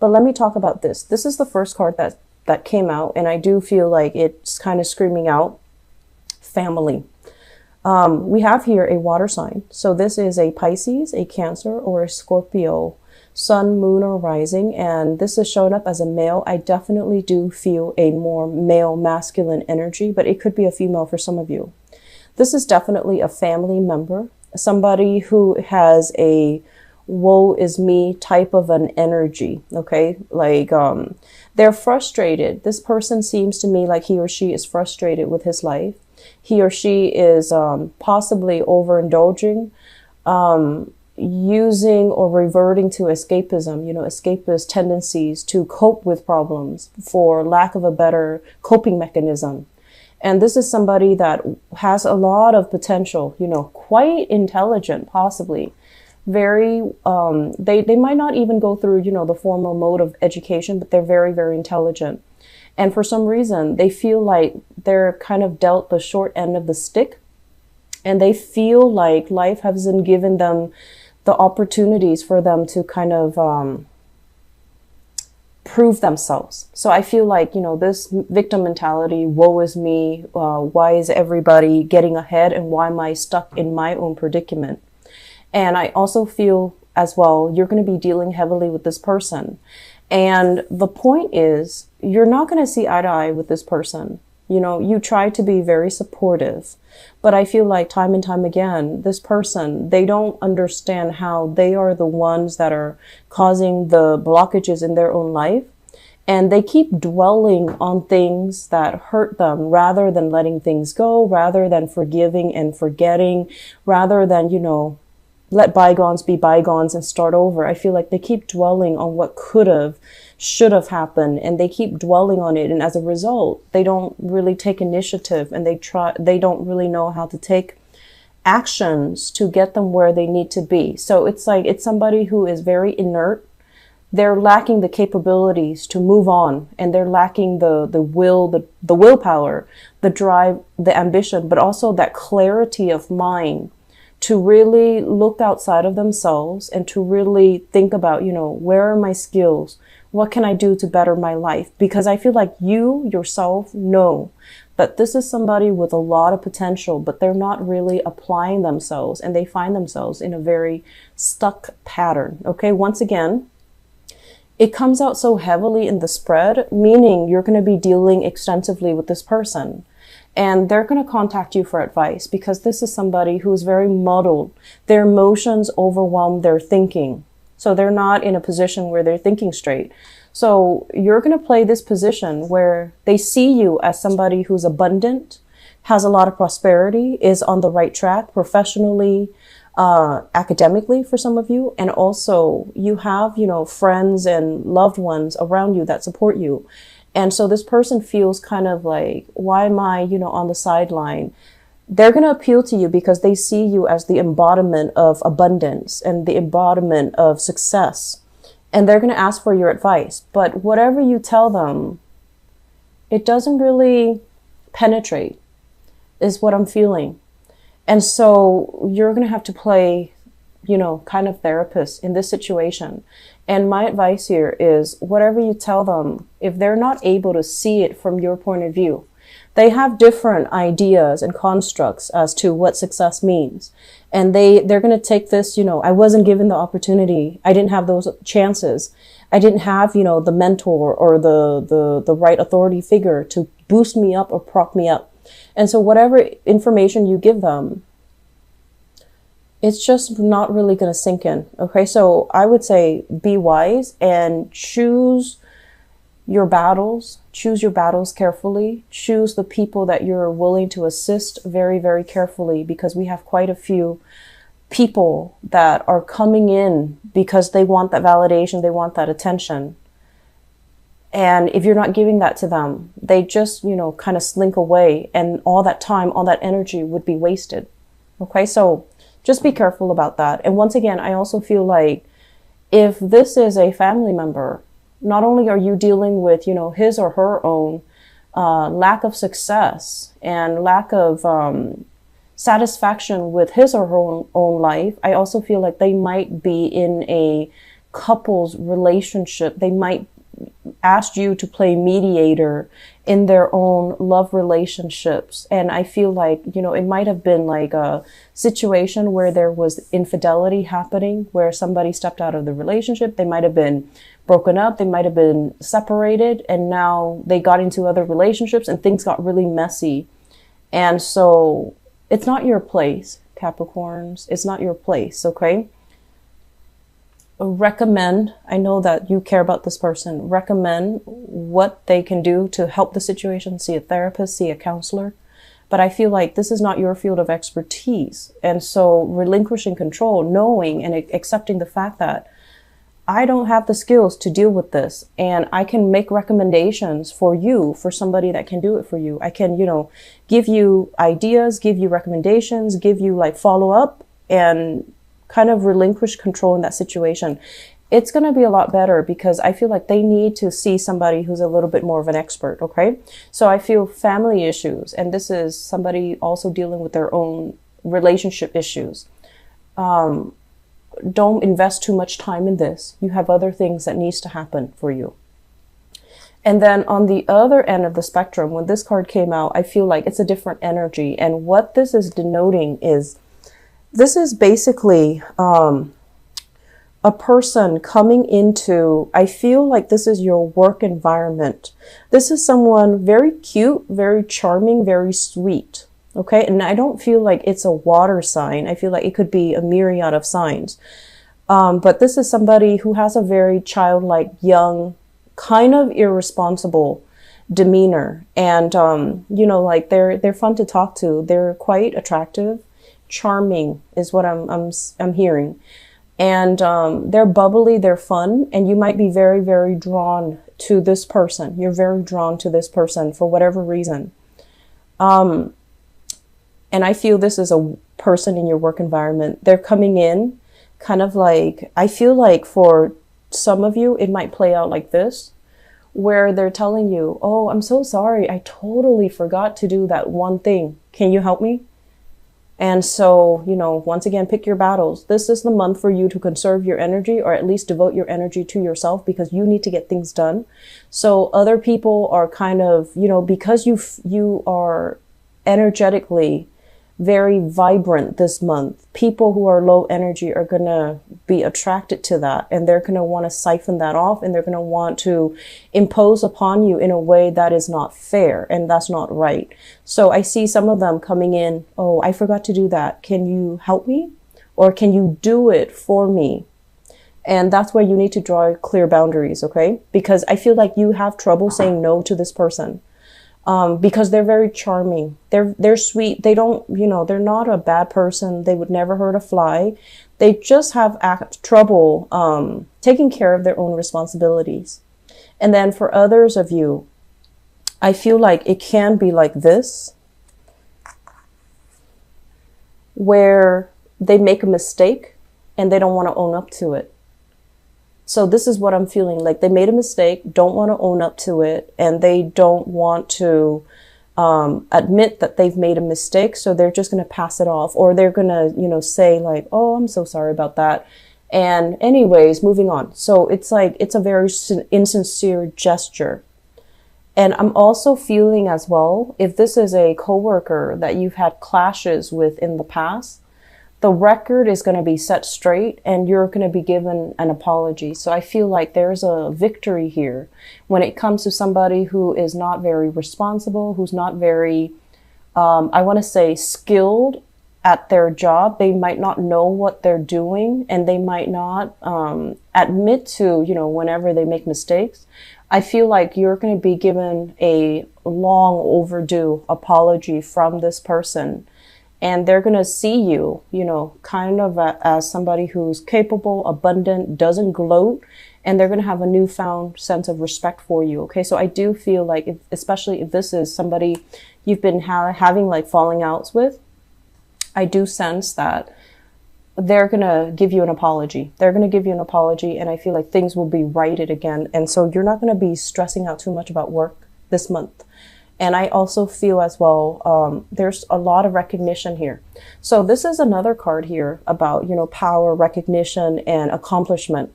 But let me talk about this. This is the first card that came out, and I do feel like it's kind of screaming out family. We have here a water sign. So this is a Pisces, a Cancer, or a Scorpio, sun, moon, or rising. And this is showing up as a male. I definitely do feel a more male masculine energy, but it could be a female for some of you. This is definitely a family member, somebody who has a woe is me type of an energy. Okay. Like, they're frustrated. This person seems to me like he or she is frustrated with his life. He or she is possibly overindulging, using or reverting to escapism, escapist tendencies to cope with problems for lack of a better coping mechanism. And this is somebody that has a lot of potential, quite intelligent, possibly. Very, they might not even go through, the formal mode of education, but they're very, very intelligent. And for some reason, they feel like they're kind of dealt the short end of the stick. And they feel like life hasn't given them the opportunities for them to kind of prove themselves. So I feel like, this victim mentality, woe is me, why is everybody getting ahead and why am I stuck in my own predicament? And I also feel as well, you're going to be dealing heavily with this person. And the point is, you're not going to see eye to eye with this person. You try to be very supportive, but I feel like time and time again, this person, they don't understand how they are the ones that are causing the blockages in their own life. And they keep dwelling on things that hurt them rather than letting things go, rather than forgiving and forgetting, rather than, let bygones be bygones and start over. I feel like they keep dwelling on what could have, should have happened, and they keep dwelling on it. And as a result, they don't really take initiative, and they don't really know how to take actions to get them where they need to be. So it's like, it's somebody who is very inert. They're lacking the capabilities to move on, and they're lacking the will, the willpower, the drive, the ambition, but also that clarity of mind to really look outside of themselves and to really think about, where are my skills? What can I do to better my life? Because I feel like you yourself know that this is somebody with a lot of potential, but they're not really applying themselves, and they find themselves in a very stuck pattern. Okay. Once again, it comes out so heavily in the spread, meaning you're going to be dealing extensively with this person. And they're going to contact you for advice because this is somebody who is very muddled. Their emotions overwhelm their thinking. So they're not in a position where they're thinking straight. So you're going to play this position where they see you as somebody who's abundant, has a lot of prosperity, is on the right track professionally, academically for some of you. And also you have, friends and loved ones around you that support you. And so this person feels kind of like, why am I, on the sideline? They're going to appeal to you because they see you as the embodiment of abundance and the embodiment of success. And they're going to ask for your advice. But whatever you tell them, it doesn't really penetrate, is what I'm feeling. And so you're going to have to play, kind of therapist in this situation. And my advice here is whatever you tell them, if they're not able to see it from your point of view, they have different ideas and constructs as to what success means. And they're going to take this, I wasn't given the opportunity. I didn't have those chances. I didn't have, the mentor or the right authority figure to boost me up or prop me up. And so whatever information you give them, it's just not really going to sink in. Okay. So I would say be wise and choose your battles carefully. Choose the people that you're willing to assist very, very carefully, because we have quite a few people that are coming in because they want that validation. They want that attention. And if you're not giving that to them, they just, kind of slink away, and all that time, all that energy would be wasted. Okay. So just be careful about that. And once again, I also feel like if this is a family member, not only are you dealing with, his or her own lack of success and lack of satisfaction with his or her own life, I also feel like they might be in a couple's relationship. They might ask you to play mediator in their own love relationships. And I feel like, you know, it might have been like a situation where there was infidelity happening, where somebody stepped out of the relationship. They might have been broken up. They might have been separated, and now they got into other relationships and things got really messy. And so it's not your place, Capricorns. It's not your place, okay? Recommend, I know that you care about this person, recommend what they can do to help the situation. See a therapist, see a counselor. But I feel like this is not your field of expertise. And so relinquishing control, knowing and accepting the fact that I don't have the skills to deal with this, and I can make recommendations for you, for somebody that can do it for you. I can, you know, give you ideas, give you recommendations, give you like follow up, and kind of relinquish control in that situation. It's going to be a lot better, because I feel like they need to see somebody who's a little bit more of an expert. Okay. So I feel family issues, and this is somebody also dealing with their own relationship issues. Don't invest too much time in this. You have other things that needs to happen for you. And then on the other end of the spectrum, when this card came out, I feel like it's a different energy. And what this is denoting is, this is basically a person coming into, I feel like this is your work environment. This is someone very cute, very charming, very sweet. Okay. And I don't feel like it's a water sign. I feel like it could be a myriad of signs. But this is somebody who has a very childlike, young, kind of irresponsible demeanor. And, you know, like they're fun to talk to. They're quite attractive. Charming is what I'm hearing. And they're bubbly, they're fun, and you might be very, very drawn to this person. You're very drawn to this person for whatever reason. And I feel this is a person in your work environment. They're coming in kind of like, I feel like for some of you, it might play out like this, where they're telling you, oh, I'm so sorry. I totally forgot to do that one thing. Can you help me? And so, you know, once again, pick your battles. This is the month for you to conserve your energy, or at least devote your energy to yourself, because you need to get things done. So other people are kind of, you know, because you are energetically very vibrant this month, people who are low energy are going to be attracted to that, and they're going to want to siphon that off, and they're going to want to impose upon you in a way that is not fair, and that's not right. So I see some of them coming in, oh, I forgot to do that. Can you help me? Or can you do it for me? And that's where you need to draw clear boundaries, okay? Because I feel like you have trouble saying no to this person. Because they're very charming. They're sweet. They don't, you know, they're not a bad person. They would never hurt a fly. They just have trouble, taking care of their own responsibilities. And then for others of you, I feel like it can be like this, where they make a mistake and they don't want to own up to it. So this is what I'm feeling like. They made a mistake, don't want to own up to it, and they don't want to admit that they've made a mistake. So they're just going to pass it off, or they're going to, you know, say like, oh, I'm so sorry about that. And anyways, moving on. So it's like, it's a very insincere gesture. And I'm also feeling as well, if this is a coworker that you've had clashes with in the past, the record is going to be set straight, and you're going to be given an apology. So I feel like there's a victory here when it comes to somebody who is not very responsible, who's not very, I want to say, skilled at their job. They might not know what they're doing, and they might not admit to, you know, whenever they make mistakes. I feel like you're going to be given a long overdue apology from this person. And they're going to see you, you know, kind of as somebody who's capable, abundant, doesn't gloat, and they're going to have a newfound sense of respect for you. Okay. So I do feel like, especially if this is somebody you've been having like falling outs with, I do sense that they're going to give you an apology. They're going to give you an apology, and I feel like things will be righted again. And so you're not going to be stressing out too much about work this month. And I also feel as well, there's a lot of recognition here. So this is another card here about, you know, power, recognition, and accomplishment.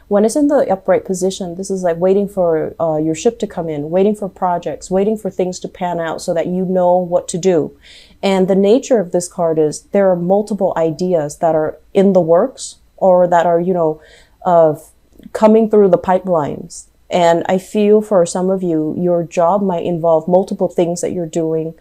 When it's in the upright position, this is like waiting for your ship to come in, waiting for projects, waiting for things to pan out so that you know what to do. And the nature of this card is there are multiple ideas that are in the works or that are, coming through the pipelines. And I feel for some of you, your job might involve multiple things that you're doing.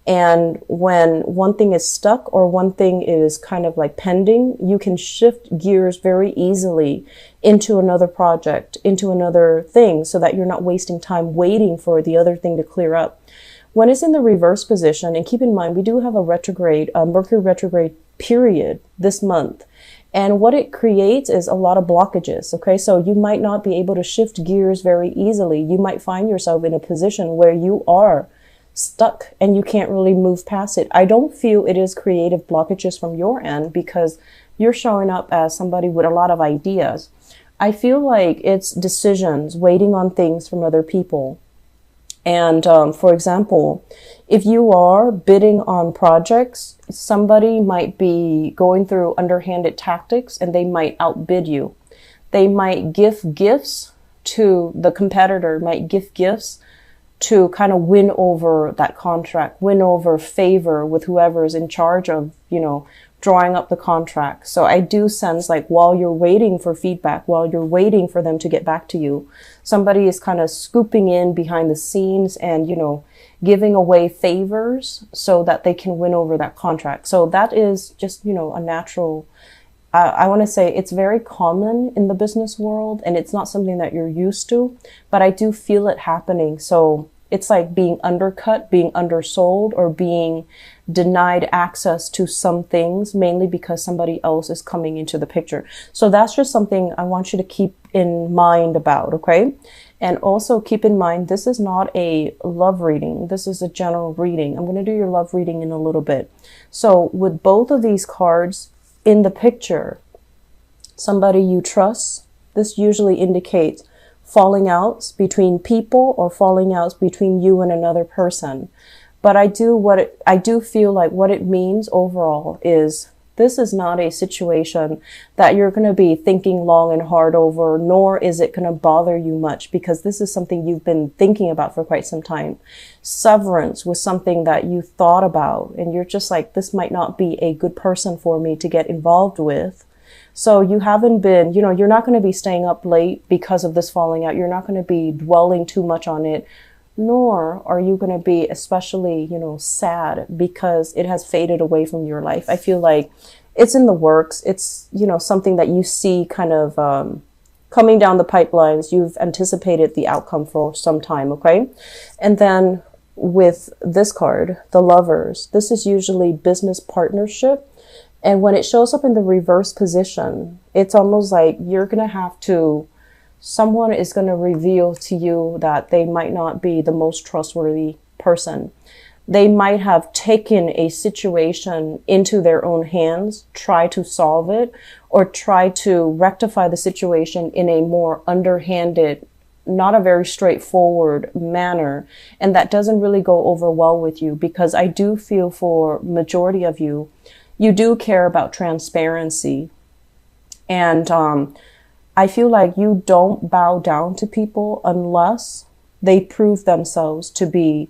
And when one thing is stuck or one thing is kind of like pending, you can shift gears very easily into another project, into another thing, so that you're not wasting time waiting for the other thing to clear up. When it's in the reverse position, and keep in mind, we do have a retrograde, Mercury retrograde period this month. And what it creates is a lot of blockages. Okay. So you might not be able to shift gears very easily. You might find yourself in a position where you are stuck and you can't really move past it. I don't feel it is creative blockages from your end because you're showing up as somebody with a lot of ideas. I feel like it's decisions, waiting on things from other people. And for example, if you are bidding on projects, somebody might be going through underhanded tactics and they might outbid you. They might give gifts to the competitor, might give gifts to kind of win over that contract, win over favor with whoever is in charge of, drawing up the contract. So I do sense like while you're waiting for feedback, while you're waiting for them to get back to you, somebody is kind of scooping in behind the scenes and, giving away favors so that they can win over that contract. So that is just, a natural, I want to say it's very common in the business world and it's not something that you're used to, but I do feel it happening. So it's like being undercut, being undersold, or being denied access to some things, mainly because somebody else is coming into the picture. So that's just something I want you to keep in mind about, okay? And also keep in mind, this is not a love reading. This is a general reading. I'm going to do your love reading in a little bit. So with both of these cards in the picture, somebody you trust, this usually indicates falling outs between people or falling outs between you and another person. But I do feel like what it means overall is this is not a situation that you're going to be thinking long and hard over, nor is it going to bother you much because this is something you've been thinking about for quite some time. Severance was something that you thought about and you're just like, this might not be a good person for me to get involved with. So you haven't been, you're not going to be staying up late because of this falling out. You're not going to be dwelling too much on it, nor are you going to be especially, sad because it has faded away from your life. I feel like it's in the works. It's, something that you see kind of coming down the pipelines. You've anticipated the outcome for some time, okay? And then with this card, the Lovers, this is usually business partnership. And when it shows up in the reverse position, it's almost like you're going to have to, someone is going to reveal to you that they might not be the most trustworthy person. They might have taken a situation into their own hands, try to solve it, or try to rectify the situation in a more underhanded, not a very straightforward manner. And that doesn't really go over well with you because I do feel for majority of you, you do care about transparency. And I feel like you don't bow down to people unless they prove themselves to be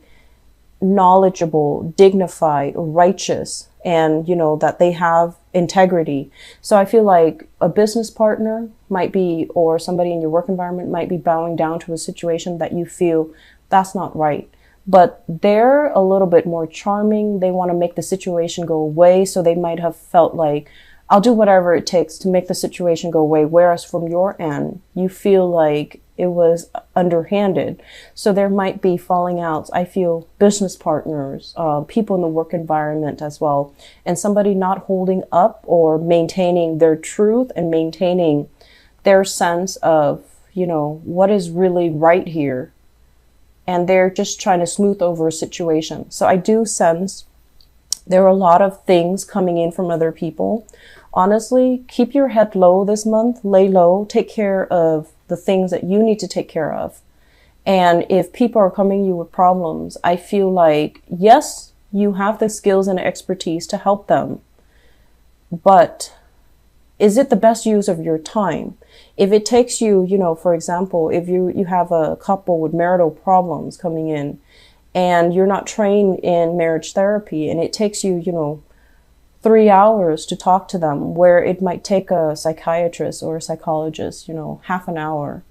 knowledgeable, dignified, righteous, and, that they have integrity. So I feel like a business partner might be, or somebody in your work environment might be bowing down to a situation that you feel that's not right. But they're a little bit more charming. They want to make the situation go away. So they might have felt like, I'll do whatever it takes to make the situation go away. Whereas from your end, you feel like it was underhanded. So there might be falling outs. I feel business partners, people in the work environment as well. And somebody not holding up or maintaining their truth and maintaining their sense of, what is really right here. And they're just trying to smooth over a situation. So I do sense there are a lot of things coming in from other people. Honestly, keep your head low this month, lay low, take care of the things that you need to take care of. And if people are coming to you with problems, I feel like, yes, you have the skills and expertise to help them, but is it the best use of your time? If it takes you, you know, for example, if you have a couple with marital problems coming in and you're not trained in marriage therapy and it takes you, you know, 3 hours to talk to them, where it might take a psychiatrist or a psychologist, you know, half an hour.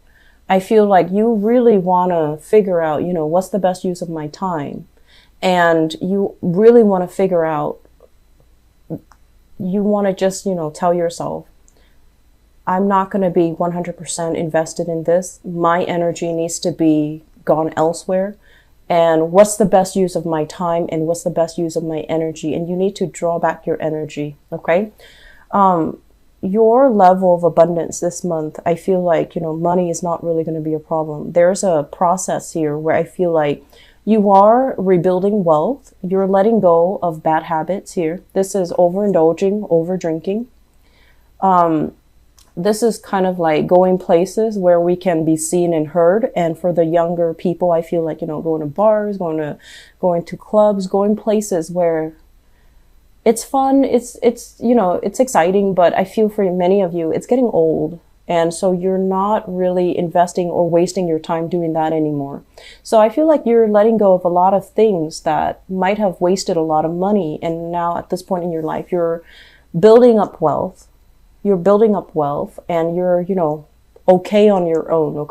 I feel like you really want to figure out, you know, what's the best use of my time? And you really want to figure out, you want to just, you know, tell yourself, I'm not going to be 100% invested in this. My energy needs to be gone elsewhere. And what's the best use of my time and what's the best use of my energy? And you need to draw back your energy, okay? Your level of abundance this month, I feel like, you know, money is not really going to be a problem. There's a process here where I feel like you are rebuilding wealth. You're letting go of bad habits here. This is overindulging, over drinking. This is kind of like going places where we can be seen and heard. And for the younger people, I feel like, you know, going to bars, going to clubs, going places where it's fun. It's, you know, it's exciting, but I feel for many of you, it's getting old. And so you're not really investing or wasting your time doing that anymore. So I feel like you're letting go of a lot of things that might have wasted a lot of money. And now at this point in your life, you're building up wealth. You're building up wealth and you're, you know, okay on your own. Okay.